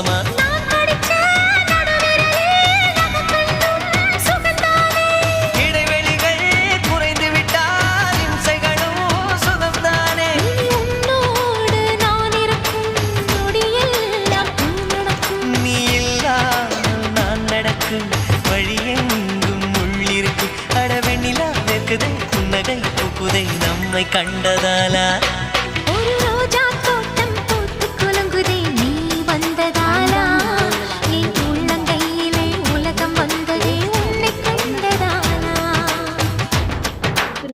சுகமா இடைவெளிகள் குறைந்து விட்டால் இம்சைகளும் சுகம்தானே நீ இல்லாமல் நான் நடக்கும் வழியெங்கும் உள்ளிருக்கு அடவெண்ணிலா வெக்குதை புன்னகை புகுதை நம்மை கண்டதாலா